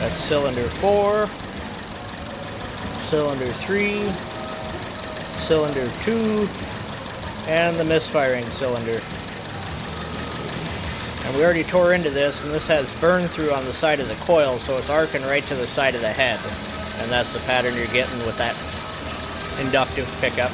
That's cylinder 4, cylinder 3, cylinder 2, and the misfiring cylinder. And we already tore into this, and this has burn through on the side of the coil, so it's arcing right to the side of the head. And that's the pattern you're getting with that inductive pickup.